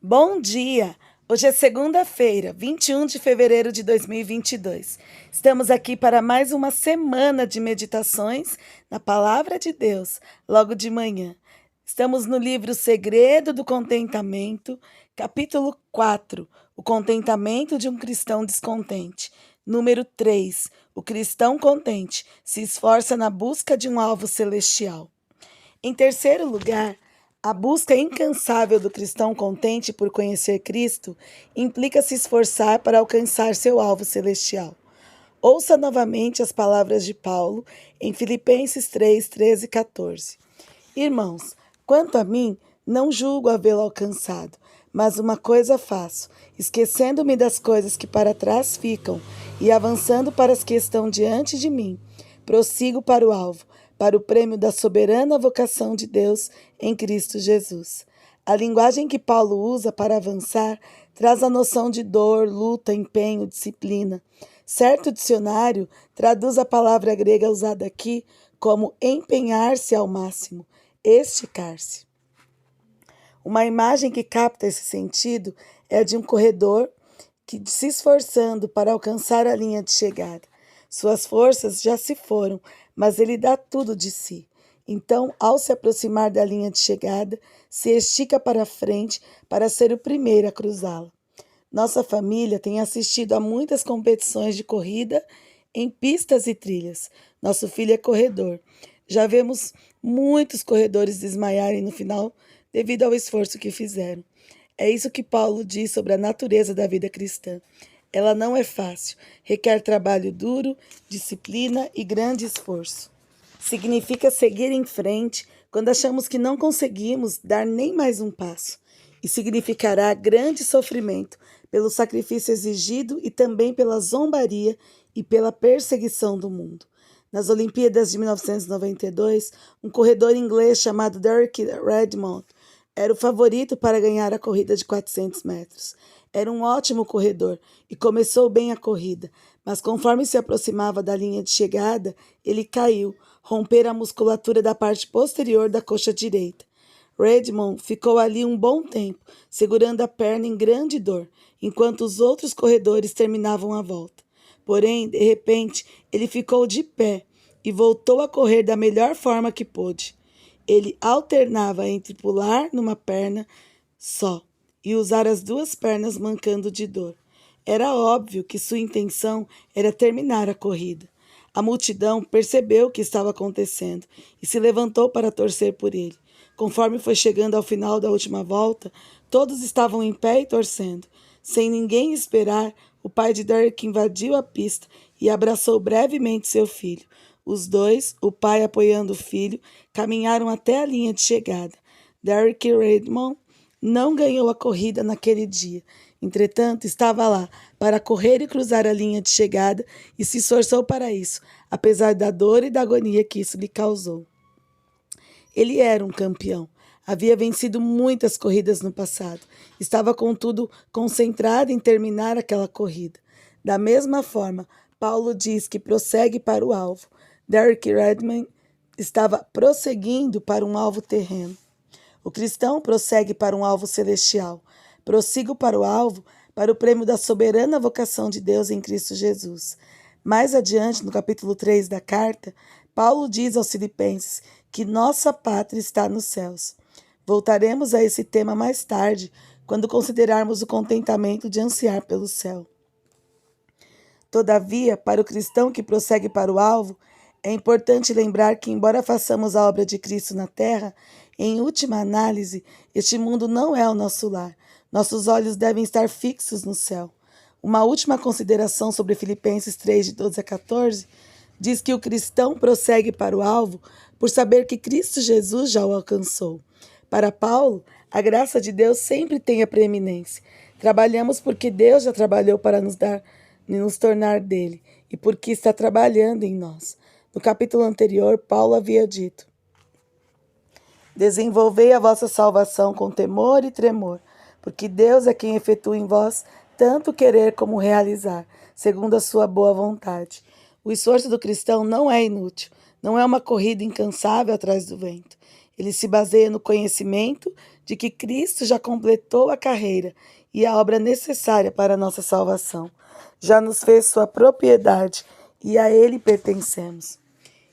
Bom dia! Hoje é segunda-feira, 21 de fevereiro de 2022. Estamos aqui para mais uma semana de meditações na Palavra de Deus, logo de manhã. Estamos no livro Segredo do Contentamento, capítulo 4, O Contentamento de um Cristão Descontente. Número 3, o cristão contente se esforça na busca de um alvo celestial. Em terceiro lugar, a busca incansável do cristão contente por conhecer Cristo implica se esforçar para alcançar seu alvo celestial. Ouça novamente as palavras de Paulo em Filipenses 3, 13 e 14. Irmãos, quanto a mim, não julgo havê-lo alcançado, mas uma coisa faço, esquecendo-me das coisas que para trás ficam e avançando para as que estão diante de mim, prossigo para o alvo, para o prêmio da soberana vocação de Deus em Cristo Jesus. A linguagem que Paulo usa para avançar traz a noção de dor, luta, empenho, disciplina. Certo dicionário traduz a palavra grega usada aqui como empenhar-se ao máximo, esticar-se. Uma imagem que capta esse sentido é a de um corredor que se esforçando para alcançar a linha de chegada. Suas forças já se foram, mas ele dá tudo de si. Então, ao se aproximar da linha de chegada, se estica para frente para ser o primeiro a cruzá-la. Nossa família tem assistido a muitas competições de corrida em pistas e trilhas. Nosso filho é corredor. Já vemos muitos corredores desmaiarem no final devido ao esforço que fizeram. É isso que Paulo diz sobre a natureza da vida cristã. Ela não é fácil, requer trabalho duro, disciplina e grande esforço. Significa seguir em frente quando achamos que não conseguimos dar nem mais um passo. E significará grande sofrimento pelo sacrifício exigido e também pela zombaria e pela perseguição do mundo. Nas Olimpíadas de 1992, um corredor inglês chamado Derek Redmond era o favorito para ganhar a corrida de 400 metros. Era um ótimo corredor e começou bem a corrida, mas conforme se aproximava da linha de chegada, ele caiu, rompera a musculatura da parte posterior da coxa direita. Redmond ficou ali um bom tempo, segurando a perna em grande dor, enquanto os outros corredores terminavam a volta. Porém, de repente, ele ficou de pé e voltou a correr da melhor forma que pôde. Ele alternava entre pular numa perna só e usar as duas pernas mancando de dor. Era óbvio que sua intenção era terminar a corrida. A multidão percebeu o que estava acontecendo e se levantou para torcer por ele. Conforme foi chegando ao final da última volta, todos estavam em pé e torcendo. Sem ninguém esperar, o pai de Derek invadiu a pista e abraçou brevemente seu filho. Os dois, o pai apoiando o filho, caminharam até a linha de chegada. Derek Redmond não ganhou a corrida naquele dia. Entretanto, estava lá para correr e cruzar a linha de chegada e se esforçou para isso, apesar da dor e da agonia que isso lhe causou. Ele era um campeão. Havia vencido muitas corridas no passado. Estava, contudo, concentrado em terminar aquela corrida. Da mesma forma, Paulo diz que prossegue para o alvo. Derek Redmond estava prosseguindo para um alvo terreno. O cristão prossegue para um alvo celestial. Prossigo para o alvo, para o prêmio da soberana vocação de Deus em Cristo Jesus. Mais adiante, no capítulo 3 da carta, Paulo diz aos Filipenses que nossa pátria está nos céus. Voltaremos a esse tema mais tarde, quando considerarmos o contentamento de ansiar pelo céu. Todavia, para o cristão que prossegue para o alvo, é importante lembrar que, embora façamos a obra de Cristo na terra, em última análise, este mundo não é o nosso lar. Nossos olhos devem estar fixos no céu. Uma última consideração sobre Filipenses 3, de 12 a 14, diz que o cristão prossegue para o alvo por saber que Cristo Jesus já o alcançou. Para Paulo, a graça de Deus sempre tem a preeminência. Trabalhamos porque Deus já trabalhou para nos tornar dele e porque está trabalhando em nós. No capítulo anterior, Paulo havia dito: desenvolvei a vossa salvação com temor e tremor, porque Deus é quem efetua em vós tanto querer como realizar, segundo a sua boa vontade. O esforço do cristão não é inútil, não é uma corrida incansável atrás do vento. Ele se baseia no conhecimento de que Cristo já completou a carreira e a obra necessária para a nossa salvação. Já nos fez sua propriedade e a Ele pertencemos.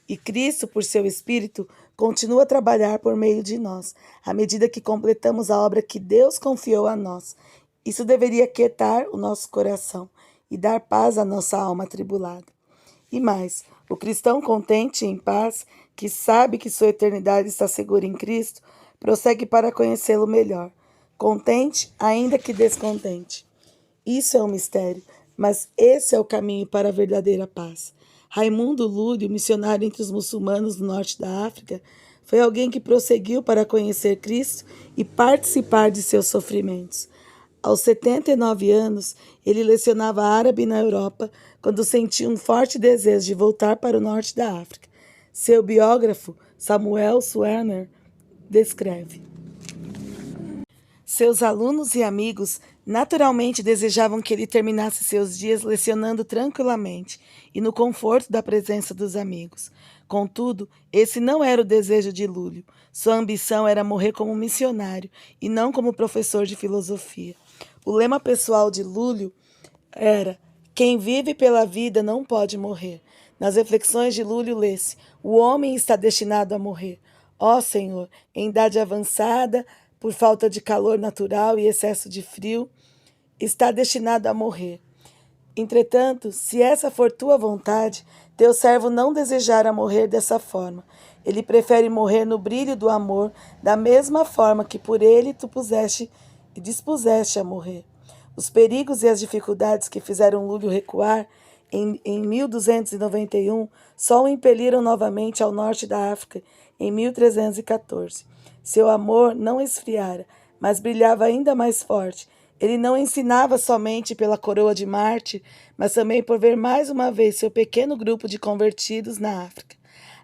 E Cristo, por seu Espírito, continua a trabalhar por meio de nós, à medida que completamos a obra que Deus confiou a nós. Isso deveria quietar o nosso coração e dar paz à nossa alma atribulada. E mais, o cristão contente e em paz, que sabe que sua eternidade está segura em Cristo, prossegue para conhecê-lo melhor, contente, ainda que descontente. Isso é um mistério, mas esse é o caminho para a verdadeira paz. Raimundo Lúlio, missionário entre os muçulmanos do norte da África, foi alguém que prosseguiu para conhecer Cristo e participar de seus sofrimentos. Aos 79 anos, ele lecionava árabe na Europa quando sentiu um forte desejo de voltar para o norte da África. Seu biógrafo, Samuel Swerner, descreve: seus alunos e amigos naturalmente desejavam que ele terminasse seus dias lecionando tranquilamente e no conforto da presença dos amigos. Contudo, esse não era o desejo de Lúlio. Sua ambição era morrer como missionário e não como professor de filosofia. O lema pessoal de Lúlio era: quem vive pela vida não pode morrer. Nas reflexões de Lúlio lê-se: o homem está destinado a morrer. Ó Senhor, em idade avançada, por falta de calor natural e excesso de frio, está destinado a morrer. Entretanto, se essa for tua vontade, teu servo não desejará morrer dessa forma. Ele prefere morrer no brilho do amor, da mesma forma que por ele tu puseste e dispuseste a morrer. Os perigos e as dificuldades que fizeram Lúlio recuar em 1291 só o impeliram novamente ao norte da África em 1314. Seu amor não esfriara, mas brilhava ainda mais forte. Ele não ensinava somente pela coroa de Marte, mas também por ver mais uma vez seu pequeno grupo de convertidos na África.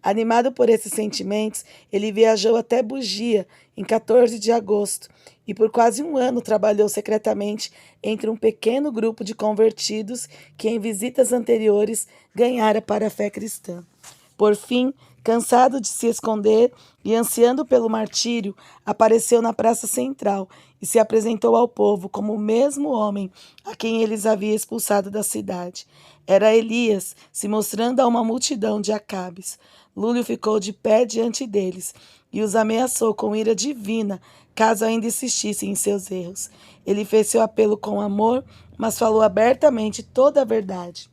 Animado por esses sentimentos, ele viajou até Bugia em 14 de agosto e por quase um ano trabalhou secretamente entre um pequeno grupo de convertidos que em visitas anteriores ganhara para a fé cristã. Por fim, cansado de se esconder e ansiando pelo martírio, apareceu na praça central e se apresentou ao povo como o mesmo homem a quem eles haviam expulsado da cidade. Era Elias, se mostrando a uma multidão de Acabes. Lúlio ficou de pé diante deles e os ameaçou com ira divina, caso ainda insistissem em seus erros. Ele fez seu apelo com amor, mas falou abertamente toda a verdade.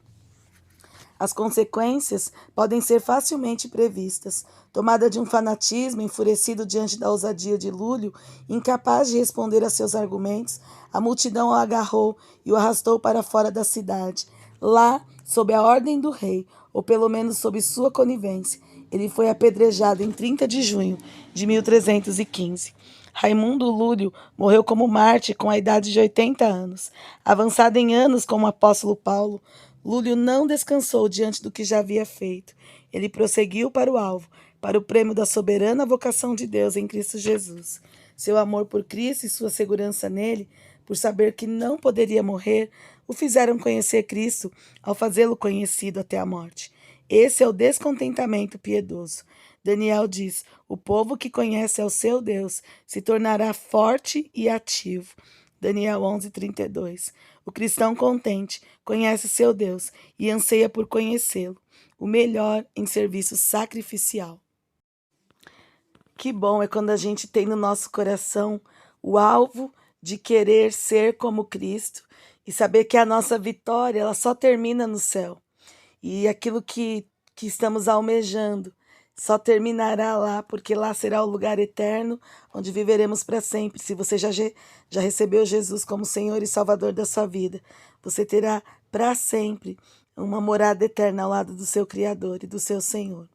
As consequências podem ser facilmente previstas. Tomada de um fanatismo, enfurecido diante da ousadia de Lúlio, incapaz de responder a seus argumentos, a multidão o agarrou e o arrastou para fora da cidade. Lá, sob a ordem do rei, ou pelo menos sob sua conivência, ele foi apedrejado em 30 de junho de 1315. Raimundo Lúlio morreu como mártir com a idade de 80 anos. Avançado em anos como o apóstolo Paulo, Lúlio não descansou diante do que já havia feito. Ele prosseguiu para o alvo, para o prêmio da soberana vocação de Deus em Cristo Jesus. Seu amor por Cristo e sua segurança nele, por saber que não poderia morrer, o fizeram conhecer Cristo ao fazê-lo conhecido até a morte. Esse é o descontentamento piedoso. Daniel diz: o povo que conhece ao seu Deus se tornará forte e ativo. Daniel 11:32. O cristão contente conhece seu Deus e anseia por conhecê-lo, o melhor em serviço sacrificial. Que bom é quando a gente tem no nosso coração o alvo de querer ser como Cristo e saber que a nossa vitória ela só termina no céu. E aquilo que estamos almejando só terminará lá, porque lá será o lugar eterno, onde viveremos para sempre. Se você já recebeu Jesus como Senhor e Salvador da sua vida, você terá para sempre uma morada eterna ao lado do seu Criador e do seu Senhor.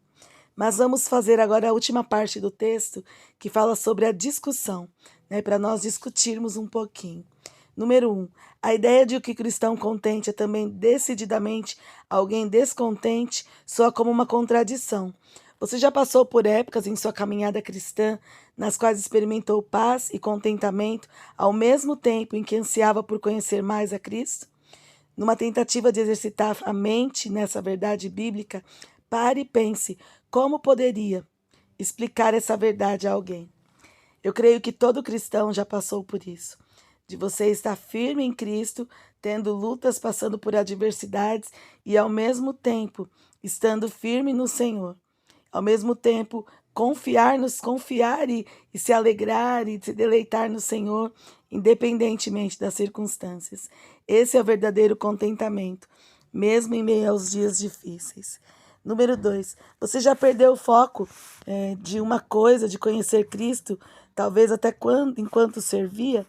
Mas vamos fazer agora a última parte do texto, que fala sobre a discussão, para nós discutirmos um pouquinho. Número 1. A ideia de que o cristão contente é também decididamente alguém descontente soa como uma contradição. Você já passou por épocas em sua caminhada cristã nas quais experimentou paz e contentamento ao mesmo tempo em que ansiava por conhecer mais a Cristo? Numa tentativa de exercitar a mente nessa verdade bíblica, pare e pense como poderia explicar essa verdade a alguém. Eu creio que todo cristão já passou por isso, de você estar firme em Cristo, tendo lutas, passando por adversidades e ao mesmo tempo estando firme no Senhor. Ao mesmo tempo, confiar e se alegrar e se deleitar no Senhor, independentemente das circunstâncias. Esse é o verdadeiro contentamento, mesmo em meio aos dias difíceis. Número 2, você já perdeu o foco de uma coisa, de conhecer Cristo, talvez até enquanto servia?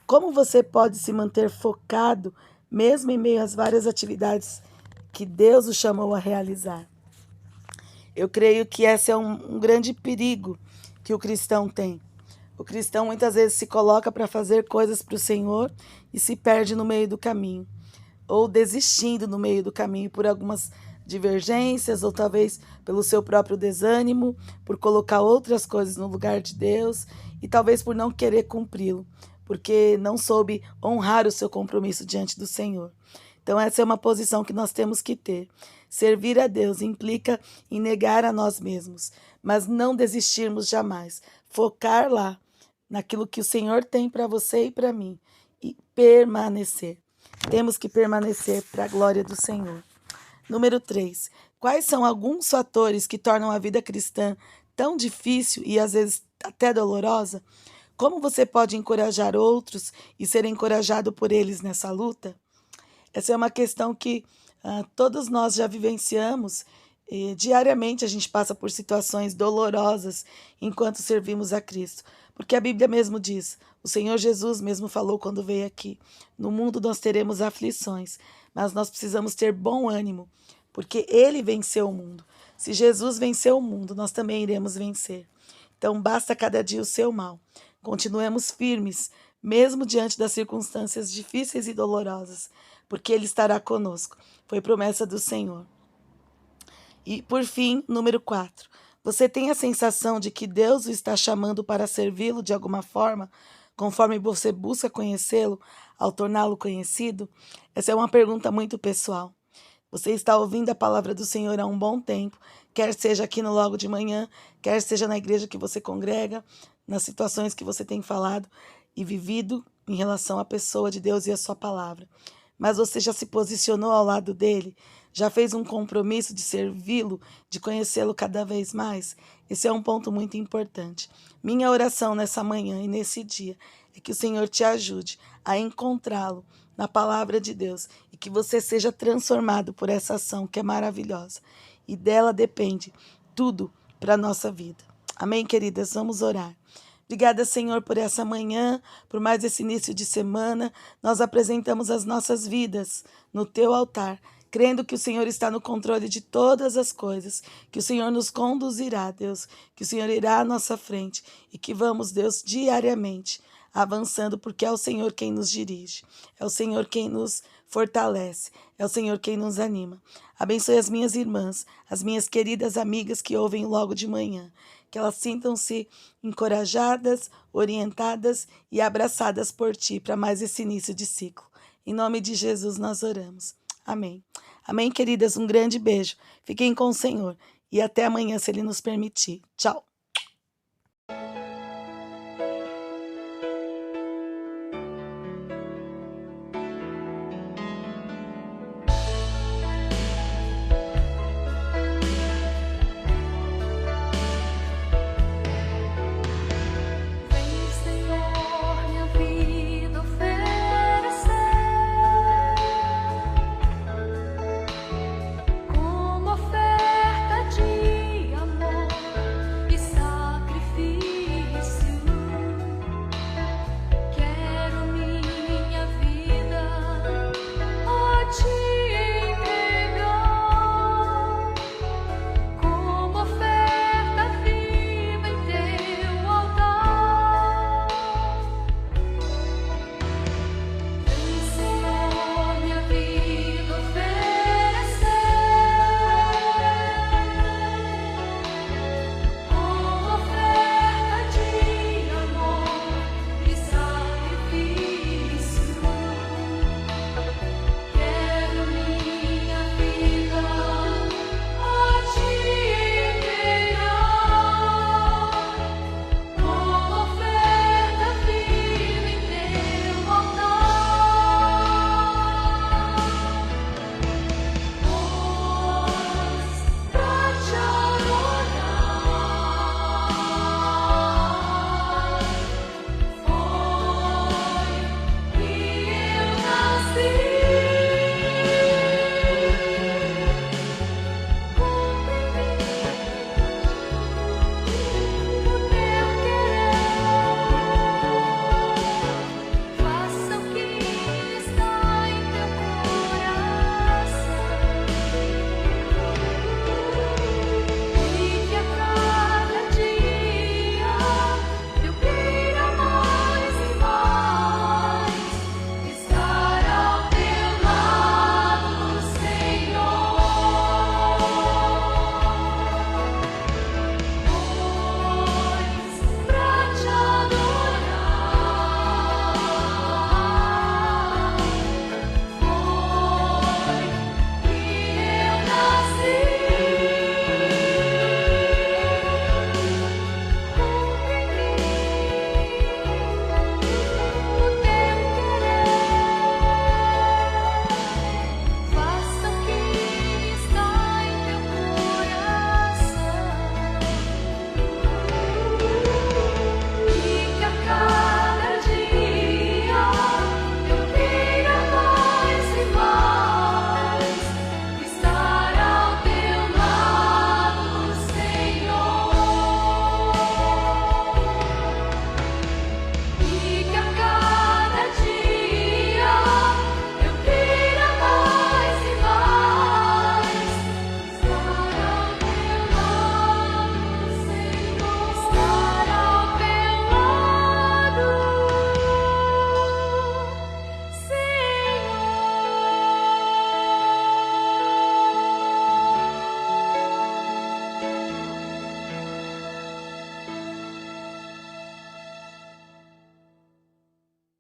Como você pode se manter focado, mesmo em meio às várias atividades que Deus o chamou a realizar? Eu creio que esse é um grande perigo que o cristão tem. O cristão muitas vezes se coloca para fazer coisas para o Senhor e se perde no meio do caminho, ou desistindo no meio do caminho por algumas divergências, ou talvez pelo seu próprio desânimo, por colocar outras coisas no lugar de Deus, e talvez por não querer cumpri-lo, porque não soube honrar o seu compromisso diante do Senhor. Então, essa é uma posição que nós temos que ter. Servir a Deus implica em negar a nós mesmos, mas não desistirmos jamais. Focar lá, naquilo que o Senhor tem para você e para mim, e permanecer. Temos que permanecer para a glória do Senhor. Número 3. Quais são alguns fatores que tornam a vida cristã tão difícil e às vezes até dolorosa? Como você pode encorajar outros e ser encorajado por eles nessa luta? Essa é uma questão que todos nós já vivenciamos. E diariamente a gente passa por situações dolorosas enquanto servimos a Cristo. Porque a Bíblia mesmo diz, o Senhor Jesus mesmo falou quando veio aqui, no mundo nós teremos aflições, mas nós precisamos ter bom ânimo, porque Ele venceu o mundo. Se Jesus venceu o mundo, nós também iremos vencer. Então basta cada dia o seu mal. Continuemos firmes, mesmo diante das circunstâncias difíceis e dolorosas, porque Ele estará conosco. Foi promessa do Senhor. E, por fim, número 4. Você tem a sensação de que Deus o está chamando para servi-lo de alguma forma, conforme você busca conhecê-lo, ao torná-lo conhecido? Essa é uma pergunta muito pessoal. Você está ouvindo a palavra do Senhor há um bom tempo, quer seja aqui no Logo de Manhã, quer seja na igreja que você congrega, nas situações que você tem falado e vivido em relação à pessoa de Deus e à sua palavra. Mas você já se posicionou ao lado dele? Já fez um compromisso de servi-lo, de conhecê-lo cada vez mais? Esse é um ponto muito importante. Minha oração nessa manhã e nesse dia é que o Senhor te ajude a encontrá-lo na palavra de Deus e que você seja transformado por essa ação que é maravilhosa. E dela depende tudo para a nossa vida. Amém, queridas? Vamos orar. Obrigada, Senhor, por essa manhã, por mais esse início de semana. Nós apresentamos as nossas vidas no teu altar, crendo que o Senhor está no controle de todas as coisas, que o Senhor nos conduzirá, Deus, que o Senhor irá à nossa frente e que vamos, Deus, diariamente avançando, porque é o Senhor quem nos dirige, é o Senhor quem nos fortalece, é o Senhor quem nos anima. Abençoe as minhas irmãs, as minhas queridas amigas que ouvem Logo de Manhã, que elas sintam-se encorajadas, orientadas e abraçadas por Ti para mais esse início de ciclo. Em nome de Jesus nós oramos. Amém. Amém, queridas? Um grande beijo. Fiquem com o Senhor e até amanhã, se Ele nos permitir. Tchau.